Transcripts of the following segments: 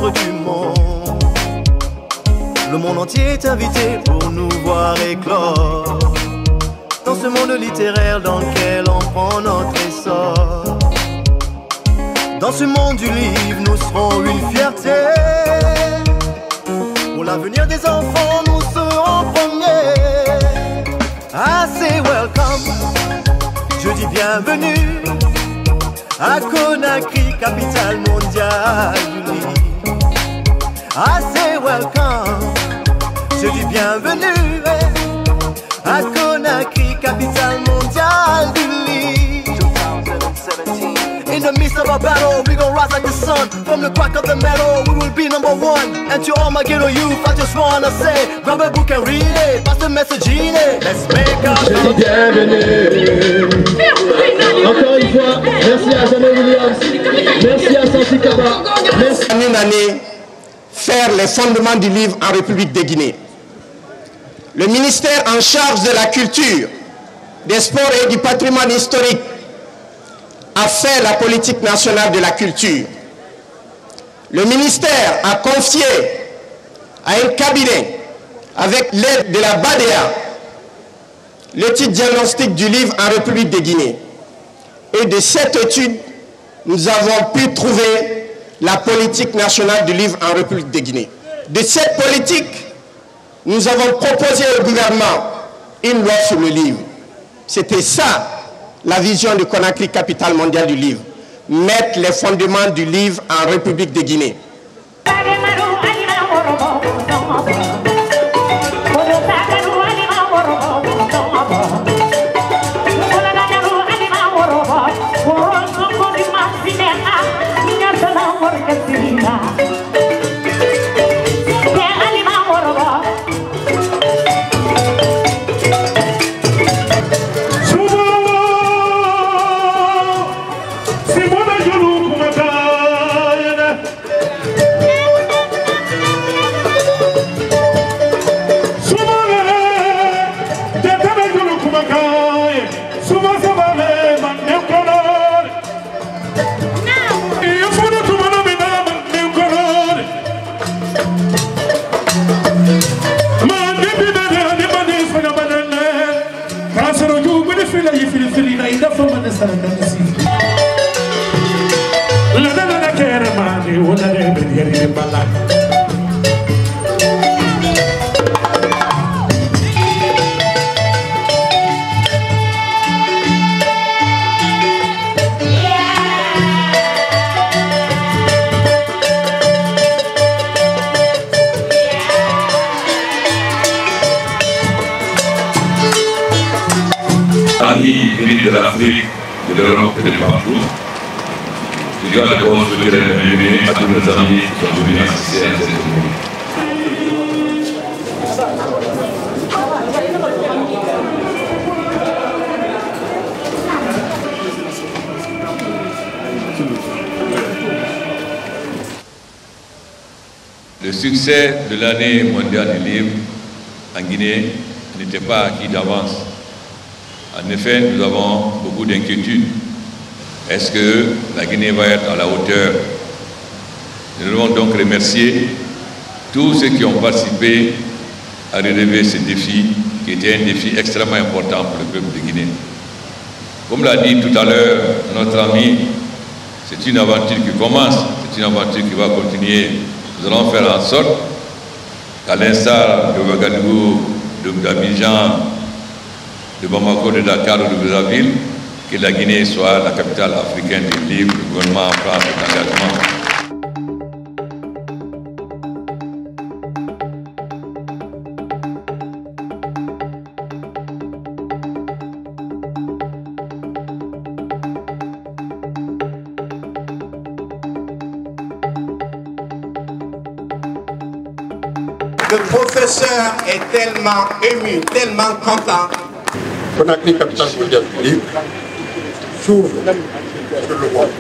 centre du monde. Le monde entier est invité pour nous voir éclore dans ce monde littéraire dans lequel on prend notre essor. Dans ce monde du livre, nous serons une fierté. Pour l'avenir des enfants, nous serons premiers. I say welcome, je dis bienvenue à Conakry, capitale mondiale du livre. I say welcome, je dis bienvenue à Conakry, capitale mondiale du livre. 2017. In the midst of our battle, we gon' rise like the sun. From the crack of the metal, we will be #1. And to all my ghetto youth, I just wanna say, grab a book and read it, pass the message in it. Let's make our bienvenue. Encore une fois, merci à Jeanne Williams, merci à Santi Kaba. Merci. Une année, faire les fondements du livre en République de Guinée. Le ministère en charge de la culture, des sports et du patrimoine historique a fait la politique nationale de la culture. Le ministère a confié à un cabinet, avec l'aide de la BADEA, l'étude diagnostique du livre en République de Guinée. Et de cette étude, nous avons pu trouver la politique nationale du livre en République de Guinée. De cette politique, nous avons proposé au gouvernement une loi sur le livre. C'était ça, la vision de Conakry, capitale mondiale du livre. Mettre les fondements du livre en République de Guinée. Amis venus de l'Afrique, de l'Europe et de partout, je dois d'abord souhaiter la bienvenue à tous nos amis qui sont venus assister à cette cérémonie. Le succès de l'année mondiale du livre en Guinée n'était pas acquis d'avance. En effet, nous avons beaucoup d'inquiétudes. Est-ce que la Guinée va être à la hauteur? Nous devons donc remercier tous ceux qui ont participé à relever ce défi, qui était un défi extrêmement important pour le peuple de Guinée. Comme l'a dit tout à l'heure notre ami, c'est une aventure qui commence, c'est une aventure qui va continuer. Nous allons faire en sorte qu'à l'instar de Ouagadougou, d'Abidjan, de Bamako, de Dakar ou de Brazzaville, que la Guinée soit la capitale africaine du livre. Le gouvernement prend cet engagement. Le professeur est tellement ému, tellement content. Conakry, capitale mondiale du livre, s'ouvre sur le monde.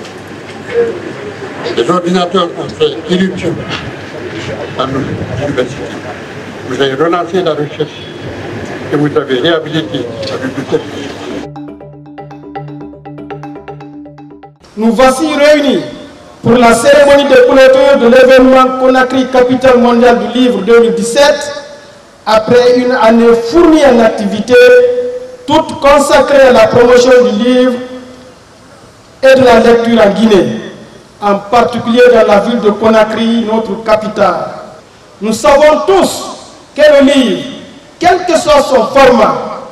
Les ordinateurs ont fait irruption dans nos universités. Vous avez relancé la recherche et vous avez réhabilité la bibliothèque. Nous voici réunis pour la cérémonie de clôture de l'événement Conakry Capitale mondiale du livre 2017, après une année fournie en activités, toute consacrée à la promotion du livre et de la lecture en Guinée, en particulier dans la ville de Conakry, notre capitale. Nous savons tous que le livre, quel que soit son format,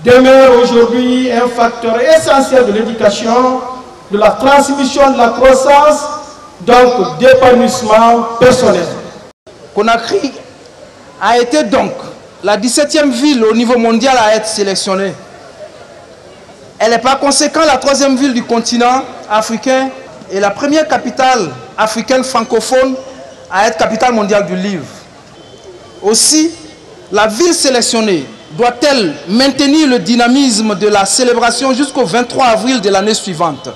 demeure aujourd'hui un facteur essentiel de l'éducation, de la transmission, de la croissance, donc d'épanouissement personnel. Conakry a été donc la 17e ville au niveau mondial à être sélectionnée. Elle est par conséquent la 3e ville du continent africain et la première capitale africaine francophone à être capitale mondiale du livre. Aussi, la ville sélectionnée doit-elle maintenir le dynamisme de la célébration jusqu'au 23 avril de l'année suivante.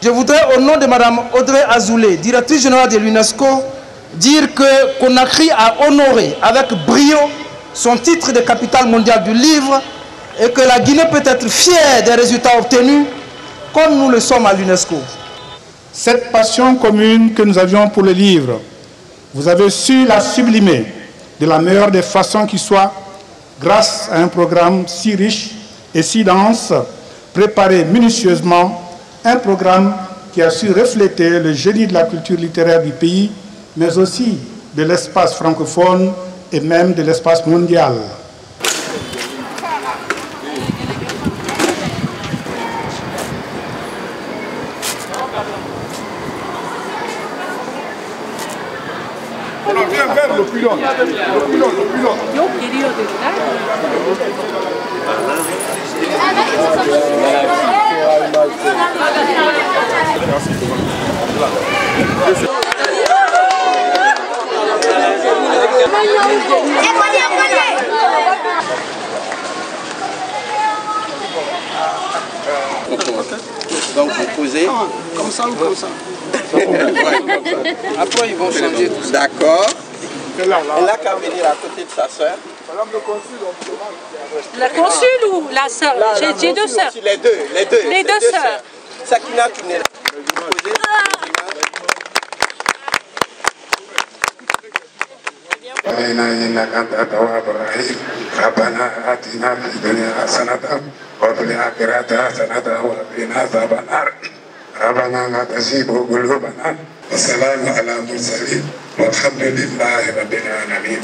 Je voudrais, au nom de Mme Audrey Azoulay, directrice générale de l'UNESCO, dire que Conakry a honoré avec brio son titre de capitale mondiale du livre et que la Guinée peut être fière des résultats obtenus comme nous le sommes à l'UNESCO. Cette passion commune que nous avions pour le livre, vous avez su la sublimer de la meilleure des façons qui soit grâce à un programme si riche et si dense, préparé minutieusement, un programme qui a su refléter le génie de la culture littéraire du pays, mais aussi de l'espace francophone et même de l'espace mondial. Viens vers le pylône. Donc vous posez comme ça ou comme ça. Après ils vont changer tout ça. D'accord. Elle n'a qu'à venir à côté de sa soeur. La consul ou la soeur? J'ai deux sœurs. Les deux sœurs. Sakina, tu n'es là. ربنا آتنا في الدنيا حسنة وفي الآخرة حسنة وقنا عذاب النار ربنا لا تزغ قلوبنا وسلام على المرسلين والحمد لله رب العالمين.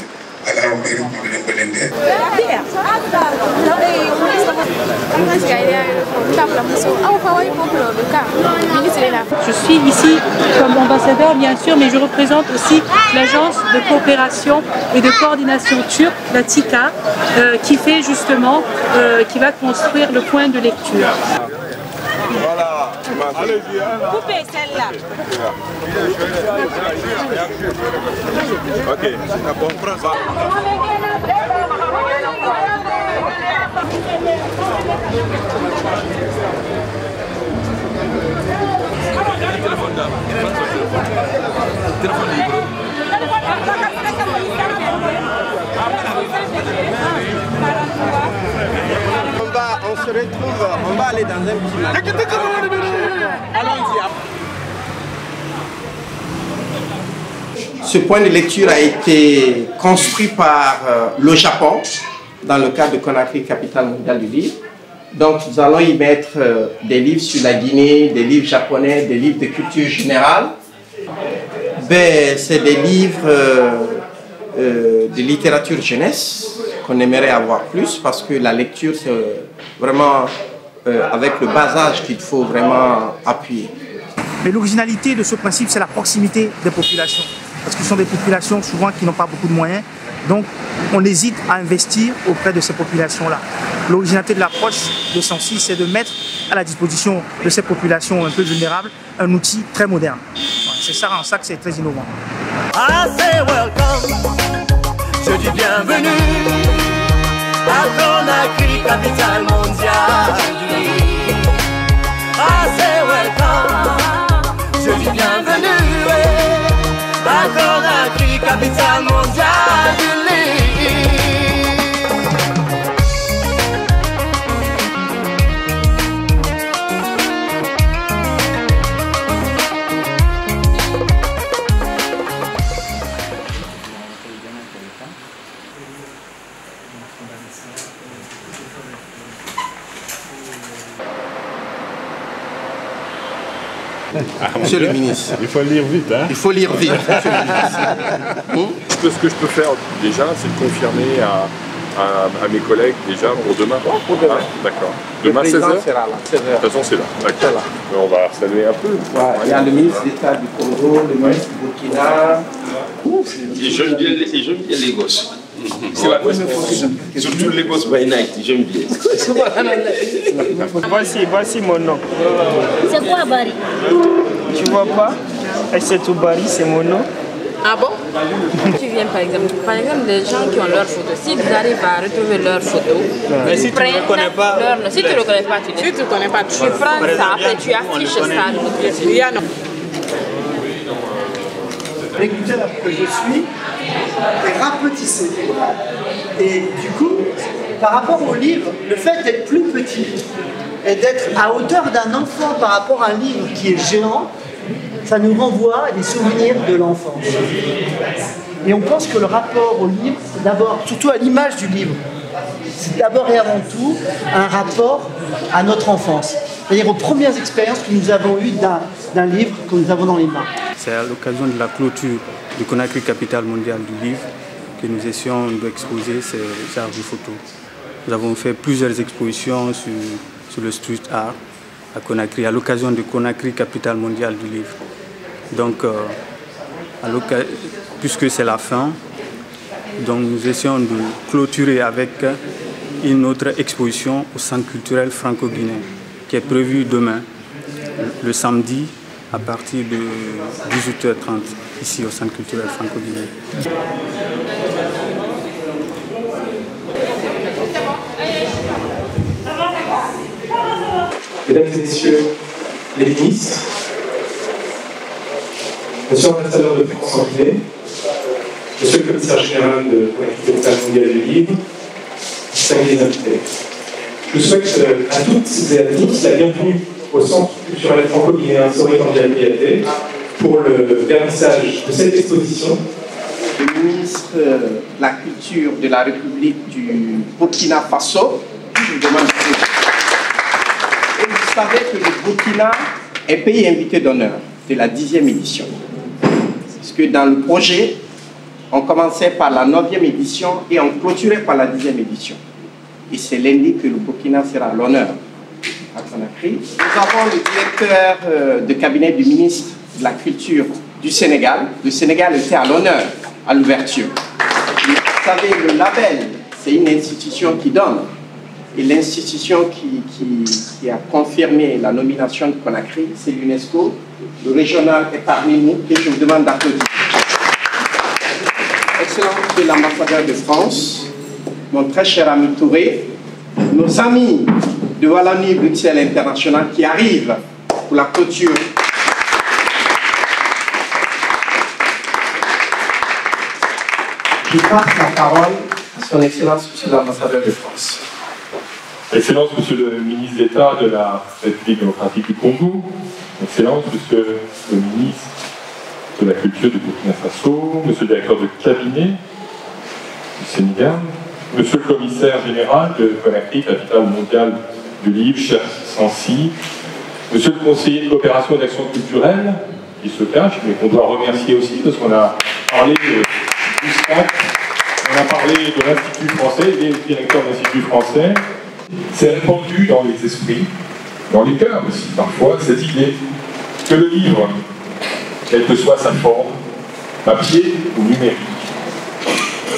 Je suis ici comme ambassadeur bien sûr, mais je représente aussi l'agence de coopération et de coordination turque, la TİKA, qui fait justement, qui va construire le point de lecture. Voilà. Allez-y. Coupez celle-là. Ok, ça comprend ça. On se retrouve, on va aller dans un petit Allons-y. Ce point de lecture a été construit par le Japon dans le cadre de Conakry, capitale mondiale du livre. Donc nous allons y mettre des livres sur la Guinée, des livres japonais, des livres de culture générale. C'est des livres de littérature jeunesse qu'on aimerait avoir plus parce que la lecture c'est vraiment avec le bas âge qu'il faut vraiment appuyer. Mais l'originalité de ce principe, c'est la proximité des populations. Parce que ce sont des populations souvent qui n'ont pas beaucoup de moyens. Donc on hésite à investir auprès de ces populations-là. L'originalité de l'approche de Sansi, c'est de mettre à la disposition de ces populations un peu vulnérables un outil très moderne. C'est ça en ça que c'est très innovant. I say welcome, je dis bienvenue à Conakry, capitale mondiale du livre. I say welcome, je dis bienvenue à Conakry, capitale mondiale du livre. Monsieur le ministre. Il faut lire vite, hein? Il faut lire vite, monsieur le ministre. Ce que je peux faire déjà, c'est de confirmer à mes collègues déjà pour demain. Pour demain. D'accord. Demain 16h. Sera là, 16h. De toute façon, c'est là. D'accord. On va saluer un peu. Ouais, il y a le ministre d'État du Congo, le ministre du Burkina. Et j'aime bien les gosses. C'est la première fois que j'aime. Surtout les gosses by night, j'aime bien. Voici mon nom. C'est quoi Bari? Tu vois pas? C'est tout Bari, c'est mon nom. Ah bon? Tu viens par exemple des gens qui ont leurs photos, si vous arrivez à retrouver leurs photos, mais si tu ne reconnais pas, si tu ne reconnais pas, tu prends ça, après tu affiches ça. L'écouteur que je suis est rapetissé. Et du coup, par rapport au livre, le fait d'être plus petit et d'être à hauteur d'un enfant par rapport à un livre qui est géant, ça nous renvoie à des souvenirs de l'enfance. Et on pense que le rapport au livre, d'abord, surtout à l'image du livre, c'est d'abord et avant tout un rapport à notre enfance. C'est-à-dire aux premières expériences que nous avons eues d'un livre que nous avons dans les mains. C'est à l'occasion de la clôture du Conakry Capitale mondiale du livre que nous essayons d'exposer ces arts de photo. Nous avons fait plusieurs expositions sur le street art à Conakry, à l'occasion du Conakry Capitale mondiale du livre. Donc, puisque c'est la fin, donc nous essayons de clôturer avec une autre exposition au Centre culturel franco-guinéen qui est prévue demain, le samedi, à partir de 18h30, ici au Centre culturel franco-guinéen. Mesdames et messieurs les ministres, monsieur l'ambassadeur de France en Guinée, monsieur le commissaire général de Conakry Capitale mondiale du livre, distingués invités. Je souhaite à toutes et à tous la bienvenue au Centre culturel franco-guinéen Sori-Tandial-Biaté pour le vernissage de cette exposition. Le ministre de la Culture de la République du Burkina Faso, je vous demande et vous savez que le Burkina est pays invité d'honneur de la 10e édition. Parce que dans le projet, on commençait par la 9e édition et on clôturait par la 10e édition. Et c'est lundi que le Burkina sera à l'honneur à Conakry. Nous avons le directeur de cabinet du ministre de la Culture du Sénégal. Le Sénégal était à l'honneur à l'ouverture. Vous savez, le label, c'est une institution qui donne. Et l'institution qui a confirmé la nomination de Conakry, c'est l'UNESCO. Le régional est parmi nous et je vous demande d'applaudir. Excellent Monsieur l'ambassadeur de France, mon très cher ami Touré, nos amis de Wallonie Bruxelles International qui arrivent pour la clôture. Je passe la parole à son Excellence Monsieur l'ambassadeur de France. Excellence, Monsieur le ministre d'État de la République démocratique du Congo, Excellence, Monsieur le ministre de la Culture du Burkina Faso, Monsieur le directeur de cabinet du Sénégal, Monsieur le commissaire général de Conakry, capitale mondiale du livre, cher Sansi, Monsieur le conseiller de coopération et d'action culturelle, qui se cache, mais qu'on doit remercier aussi, parce qu'on a parlé du SPAC, on a parlé de l'Institut français, il est directeur de l'Institut français. C'est répandu dans les esprits, dans les cœurs aussi, parfois, cette idée que le livre, quelle que soit sa forme, papier ou numérique,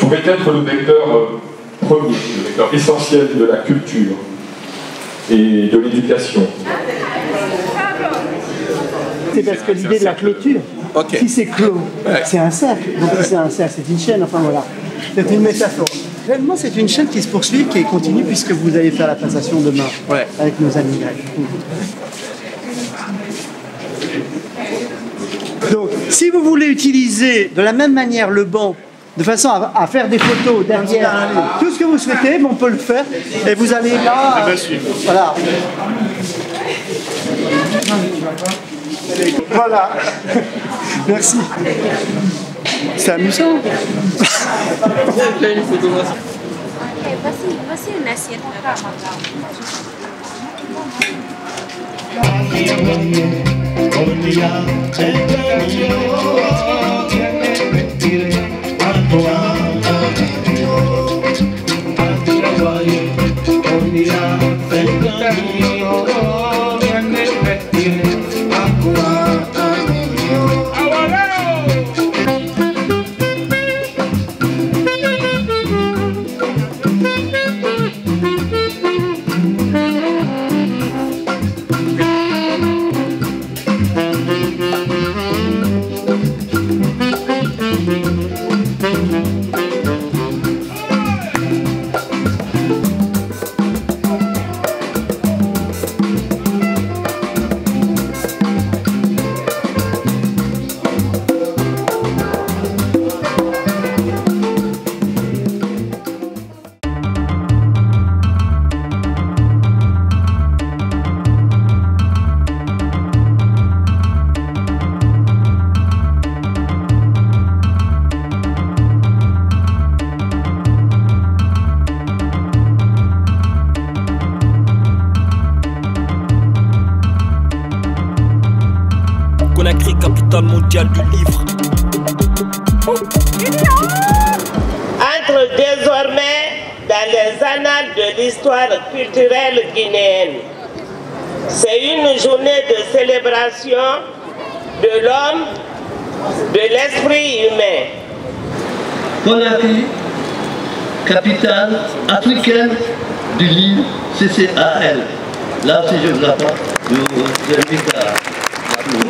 pourrait être le vecteur premier, le vecteur essentiel de la culture et de l'éducation. C'est parce que l'idée de la clôture, si c'est clos, c'est un cercle. Donc si c'est un cercle, c'est une chaîne, enfin voilà. C'est une métaphore. Réellement, c'est une chaîne qui se poursuit, qui continue, puisque vous allez faire la passation demain avec nos amis grecs. Donc, si vous voulez utiliser de la même manière le banc, de façon à faire des photos derrière, tout ce que vous souhaitez, on peut le faire, et vous allez là... Voilà. Voilà. Merci. C'est amusant. Voici une assiette. Conakry, capitale mondiale du livre. Entre désormais dans les annales de l'histoire culturelle guinéenne. C'est une journée de célébration de l'homme, de l'esprit humain. Conakry, capitale africaine du livre CCAL. Là, si je vous attends, je vous invite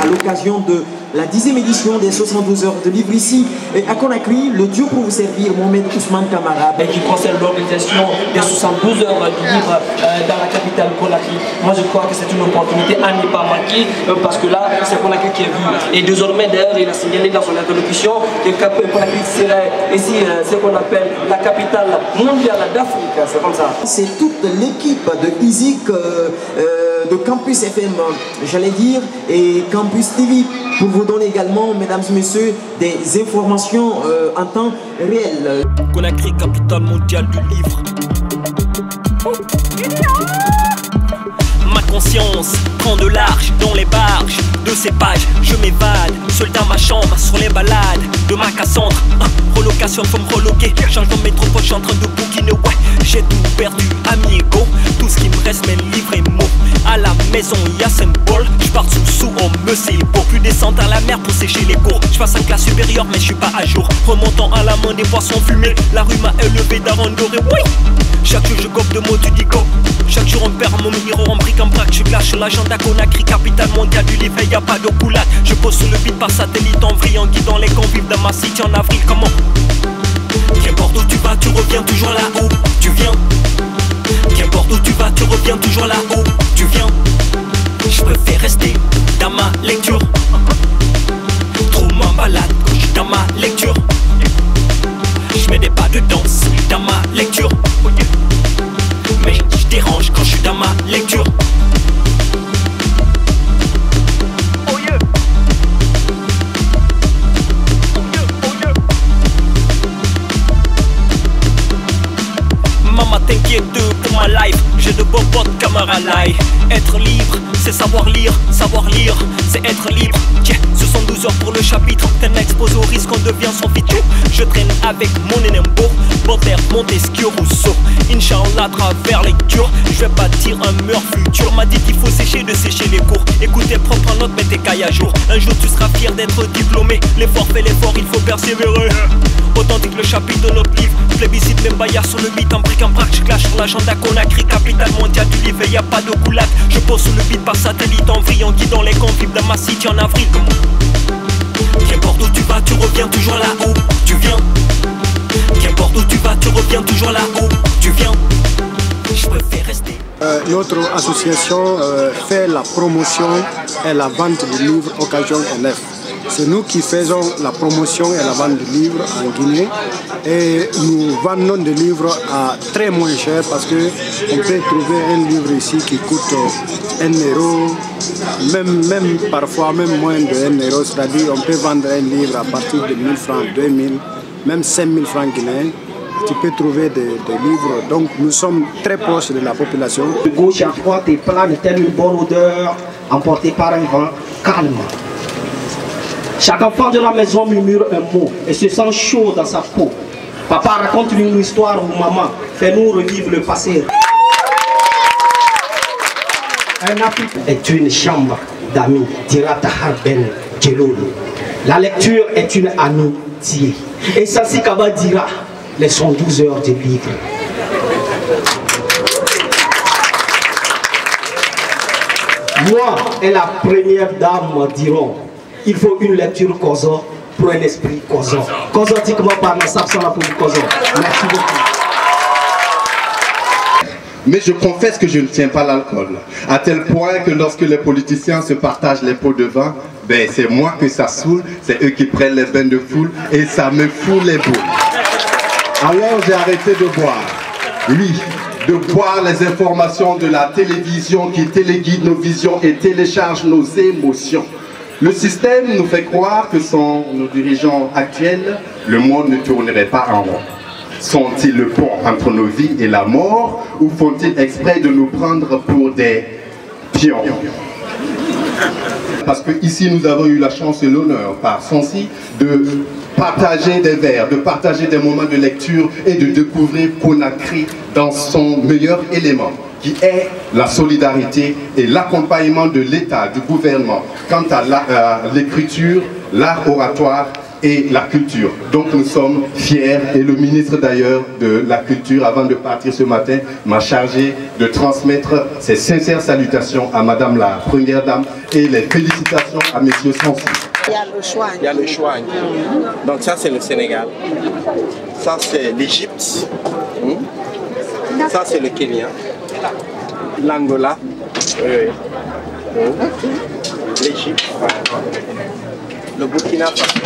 à l'occasion de la 10e édition des 72 heures de livre ici à Conakry, le duo pour vous servir, Mohamed Ousmane Kamara. Et qui concerne l'organisation des 72 heures du livre dans la capitale Conakry. Moi je crois que c'est une opportunité à ne pas manquer parce que là c'est Conakry qui est vu. Et désormais d'ailleurs il a signalé dans son introduction que Conakry serait ici ce qu'on appelle la capitale mondiale d'Afrique. C'est comme ça. C'est toute l'équipe de ISIC, de Campus FM, j'allais dire, et Campus TV, pour vous donner également, mesdames et messieurs, des informations en temps réel. Conakry, capitale mondiale du livre. Ma conscience prend de large dans les barges de ces pages. Je m'évade, seul dans ma chambre, sur les balades de ma Cassandre. Relocation, faut me reloquer. Change de métropole, je suis en train de bouquiner. Ouais, j'ai tout perdu, amigo. Tout ce qui me reste, mes livres et mots. À la maison, y'a symbole. Je pars sous, on me c'est beau. Plus descendre à la mer pour sécher les cours. Je passe en classe supérieure, mais je suis pas à jour. Remontant à la main des poissons fumés. La rue m'a élevé d'Aaron doré. Oui! Chaque jour je gobe de mots, tu dis go. Chaque jour on perd mon miro en bric en brac. Je clash l'agenda Conakry, capitale mondiale du livre. Y'a pas de coulade. Je pose sur le beat par satellite en vrille. En guidant les convives dans ma city en avril. Comment? Qu'importe où tu vas, tu reviens toujours là où tu viens. Qu'importe où tu vas, tu reviens toujours là où tu viens. Je préfère rester dans ma lecture. Trop m'embalade quand je suis dans ma lecture. Je mets des pas de danse dans ma lecture. Mais je dérange quand je suis dans ma lecture. Maman t'inquiète pour ma life. J'ai de beaux potes camarades. Être libre, c'est savoir lire, c'est être libre. Tiens, 72 heures pour le chapitre. T'es expose au risque, on devient son futur. Je traîne avec mon Enembo, Baudelaire, Montesquieu, Rousseau. Inch'Allah, travers lecture, je vais bâtir un mur futur. M'a dit qu'il faut sécher les cours. Écoute tes propres notes, mets tes cailles à jour. Un jour tu seras fier d'être diplômé. L'effort fait l'effort, il faut persévérer. Authentique le chapitre de notre livre. Plébiscite mes baillards sur le beat en bric en brac. Je clash sur l'agenda Conakry, capitale mondiale du livre. Y'a pas de coulade. Je pose sur le beat par satellite en vrille. En guidant les convives dans ma city en avril. Qu'importe où tu vas, tu reviens toujours là où tu viens. Qu'importe où tu vas, tu reviens toujours là où tu viens. Je préfère rester. Notre association fait la promotion et la vente de livres Occasion élèves. C'est nous qui faisons la promotion et la vente de livres en Guinée. Et nous vendons des livres à très moins cher parce qu'on peut trouver un livre ici qui coûte 1 euro, même parfois même moins de 1 euro. C'est-à-dire on peut vendre un livre à partir de 1000 francs, 2000, même 5000 francs guinéens. tu peux trouver des livres. Donc nous sommes très proches de la population. De gauche à droite et plane telle une bonne odeur, emportée par un vent calme. Chaque enfant de la maison murmure un mot et se sent chaud dans sa peau. Papa raconte une histoire ou maman, fais-nous revivre le passé. Un Afrique est une chambre d'amis, dira Tahar Ben Djeloul. La lecture est une amitié. Et Sassi Kaba dira, les 112 heures de livre. Moi et la première dame diront, il faut une lecture Kozo pour un esprit Kozo. Kozotiquement par la Sapsana pour Kozo. Merci beaucoup. Mais je confesse que je ne tiens pas l'alcool. À tel point que lorsque les politiciens se partagent les pots de vin, ben c'est moi que ça saoule, c'est eux qui prennent les bains de foule et ça me fout les boules. Alors j'ai arrêté de boire. Oui, de boire les informations de la télévision qui téléguide nos visions et télécharge nos émotions. Le système nous fait croire que sans nos dirigeants actuels, le monde ne tournerait pas en rond. Sont-ils le pont entre nos vies et la mort ou font-ils exprès de nous prendre pour des pions? Parce que ici nous avons eu la chance et l'honneur par Sonsi de partager des vers, de partager des moments de lecture et de découvrir Conakry dans son meilleur élément, qui est la solidarité et l'accompagnement de l'État, du gouvernement, quant à l'écriture, l'art oratoire et la culture. Donc nous sommes fiers et le ministre d'ailleurs de la Culture, avant de partir ce matin, m'a chargé de transmettre ses sincères salutations à Madame la Première Dame et les félicitations à Monsieur Sonsi. Il y a le Chouang. Il y a le Chouang. Donc ça c'est le Sénégal. Ça c'est l'Égypte. Ça c'est le Kenya. L'Angola. L'Égypte. Le Burkina Faso.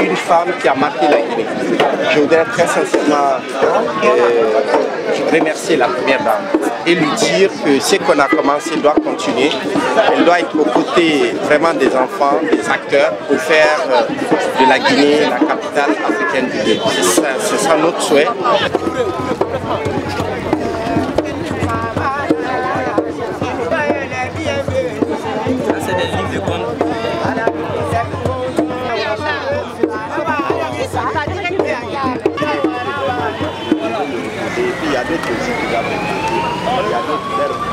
Une femme qui a marqué la Guinée. Je voudrais très sincèrement remercier la Première Dame et lui dire que ce qu'on a commencé doit continuer. Elle doit être aux côtés vraiment des enfants, des acteurs, pour faire de la Guinée la capitale africaine du livre. C'est ça notre souhait. Il y a d'autres aussi qui doivent venir. Il y a d'autres verbes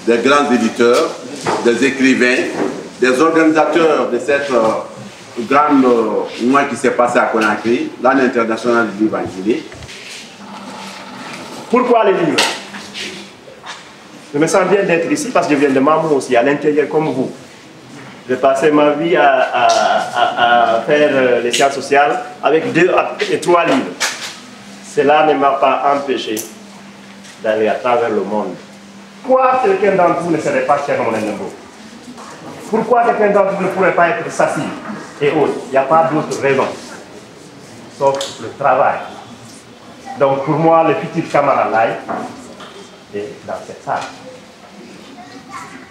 des grands éditeurs, des écrivains, des organisateurs de cette grande mois qui s'est passé à Conakry, l'année internationale du livre en Guinée. Pourquoi les livres? Je me sens bien d'être ici parce que je viens de Mamou aussi, à l'intérieur comme vous. J'ai passé ma vie à faire les sciences sociales avec 2 et 3 livres. Cela ne m'a pas empêché d'aller à travers le monde. Pourquoi quelqu'un d'entre vous ne serait pas Cheikh Oumar Nembo? Pourquoi quelqu'un d'entre vous ne pourrait pas être Sassi et autres? Il n'y a pas d'autre raison, sauf le travail. Donc pour moi, le futur camarade est dans cette salle.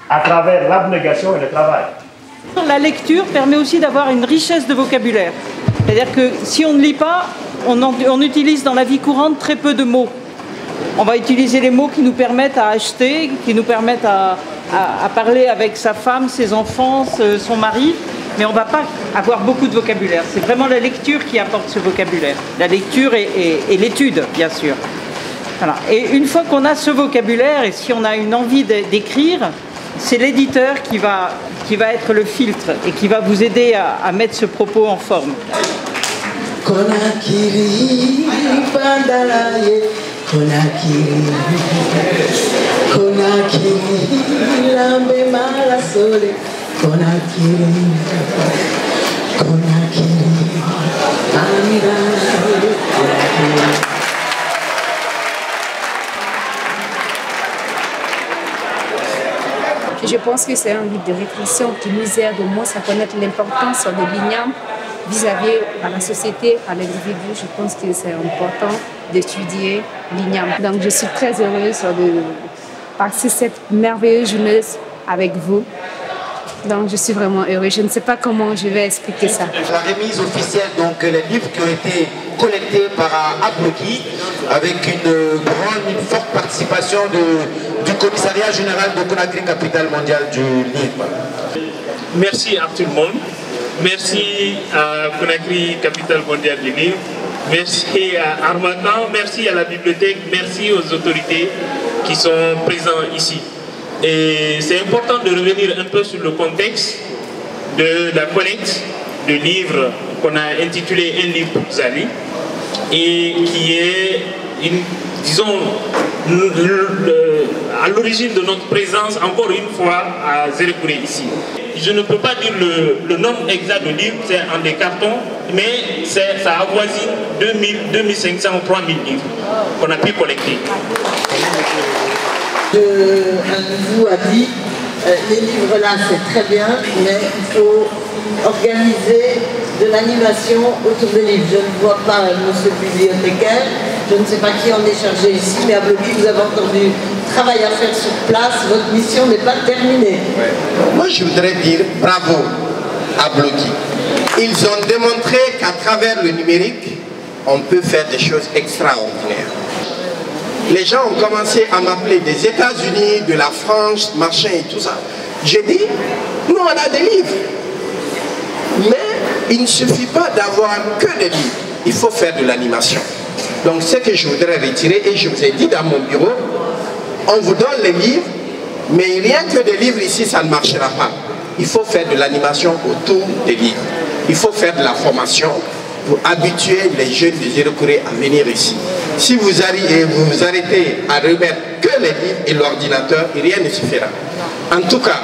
À travers l'abnégation et le travail. La lecture permet aussi d'avoir une richesse de vocabulaire. C'est-à-dire que si on ne lit pas, on utilise dans la vie courante très peu de mots. On va utiliser les mots qui nous permettent à acheter, qui nous permettent à parler avec sa femme, ses enfants, son mari, mais on ne va pas avoir beaucoup de vocabulaire. C'est vraiment la lecture qui apporte ce vocabulaire. La lecture et l'étude, bien sûr. Voilà. Et une fois qu'on a ce vocabulaire, et si on a une envie d'écrire, c'est l'éditeur qui va être le filtre et qui va vous aider à mettre ce propos en forme. Conakry, Bandalaye, Conakry, Conakry, Lambe Malasole, Conakry, Conakry, Amira, Conakry. Je pense que c'est un livre de réflexion qui nous aide au moins à connaître l'importance de l'igname vis-à-vis à la société, à l'individu. Je pense que c'est important d'étudier l'igname. Donc je suis très heureuse de passer cette merveilleuse journée avec vous. Donc je suis vraiment heureuse. Je ne sais pas comment je vais expliquer ça. La remise officielle, donc les livres qui ont été collectés par Abloki, avec une forte participation du commissariat général de Conakry, capitale mondiale du livre. Merci à tout le monde. Merci à Conakry, capitale mondiale du livre. Merci à Harmattan, merci à la bibliothèque, merci aux autorités qui sont présentes ici. Et c'est important de revenir un peu sur le contexte de la collecte de livres qu'on a intitulé Un livre pour Zali et qui est, disons, à l'origine de notre présence encore une fois à Zérekouré ici. Je ne peux pas dire le nombre exact de livres, c'est en des cartons, mais ça avoisine 2000, 2500 ou 3000 livres qu'on a pu collecter. Un de vous a dit, les livres là c'est très bien, mais il faut organiser de l'animation autour des livres. Je ne vois pas monsieur le bibliothécaire, je ne sais pas qui en est chargé ici, mais à Blogi, vous avez encore du travail à faire sur place, votre mission n'est pas terminée. Ouais. Moi je voudrais dire bravo à Blogi. Ils ont démontré qu'à travers le numérique, on peut faire des choses extraordinaires. Les gens ont commencé à m'appeler des États-Unis, de la France, machin et tout ça. J'ai dit, nous on a des livres. Mais il ne suffit pas d'avoir que des livres. Il faut faire de l'animation. Donc ce que je voudrais retirer, et je vous ai dit dans mon bureau, on vous donne les livres, mais rien que des livres ici, ça ne marchera pas. Il faut faire de l'animation autour des livres. Il faut faire de la formation pour habituer les jeunes de Zérekouré à venir ici. Si vous vous arrêtez à remettre que les livres et l'ordinateur, rien ne suffira. En tout cas,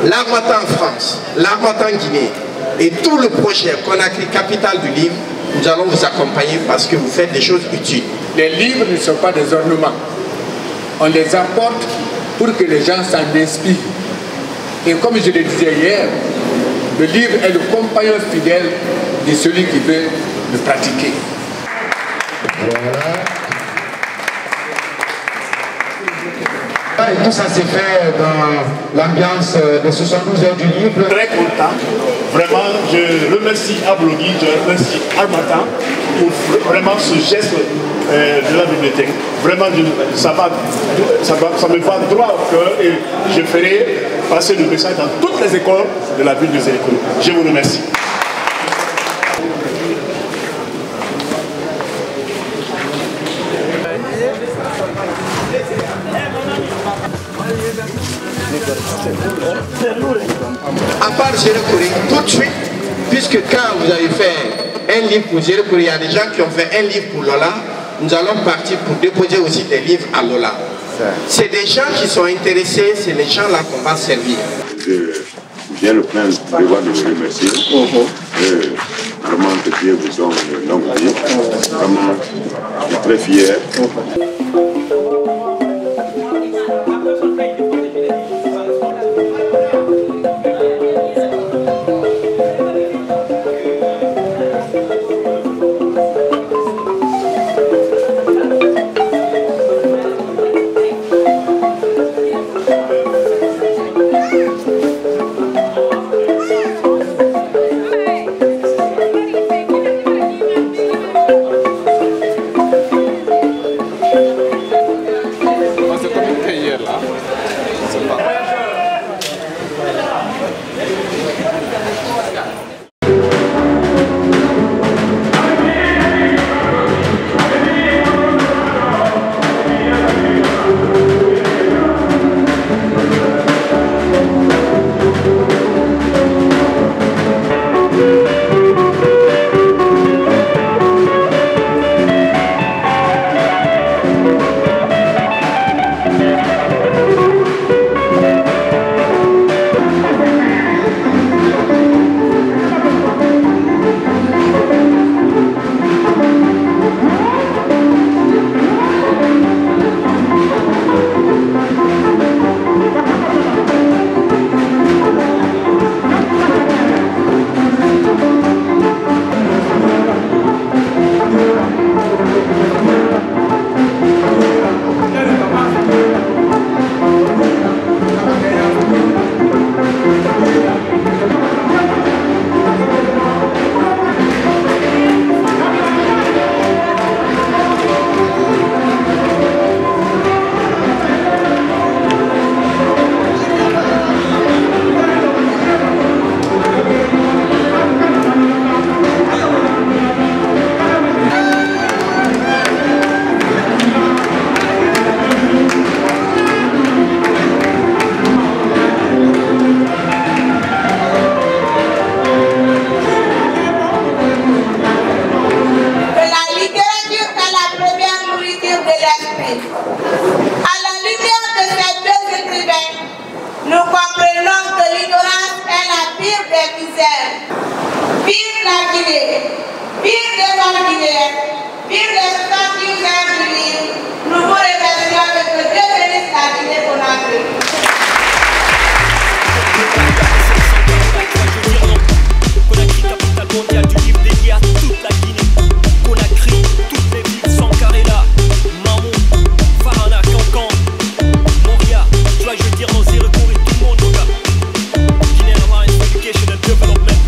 l'Harmattan en France, l'Harmattan en Guinée et tout le projet Conakry, capitale du livre, nous allons vous accompagner parce que vous faites des choses utiles. Les livres ne sont pas des ornements. On les apporte pour que les gens s'en inspirent. Et comme je le disais hier, le livre est le compagnon fidèle de celui qui veut le pratiquer. Voilà. Et tout ça s'est fait dans l'ambiance de 72 heures du livre. Très content. Vraiment, je remercie Ablogi, je remercie Harmattan pour vraiment ce geste de la bibliothèque. Vraiment, ça me va droit au cœur et je ferai passer le message dans toutes les écoles de la ville de Zérekouré. Je vous remercie. À part Zérekouré, tout de suite, puisque quand vous avez fait un livre pour Zérekouré, il y a des gens qui ont fait un livre pour Lola, nous allons partir pour déposer aussi des livres à Lola. C'est des gens qui sont intéressés, c'est les gens là qu'on va servir. J'ai le plein devoir de vous remercier. Vraiment que Dieu vous donne une longue vie. Vraiment, je suis très fier. hier. Vive les 70 ans du livre. Nous vous remercions et que Dieu bénisse la Guinée-Conakry. Conakry, capitale mondiale du livre dédié à toute la Guinée. Conakry, toutes les villes sont carrées là. Mamou, Farana, Cancan, Moria. Tu vois, je veux dire, on s'est recouru tout le monde, mon gars. Guinea Alliance for Education and Development.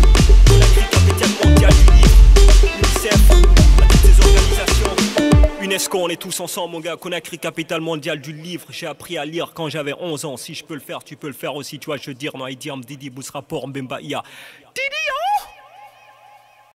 Conakry, capitale mondiale du livre. UNICEF, à toutes ces organisations. UNESCO, on est tous ensemble, mon gars. Conakry, capitale mondiale du livre. J'ai appris à lire quand j'avais 11 ans. Si je peux le faire, tu peux le faire aussi. Tu vois, je veux dire, Maïdi Amdidi, Bousrapor, Mbemba, Ia. Didi, oh!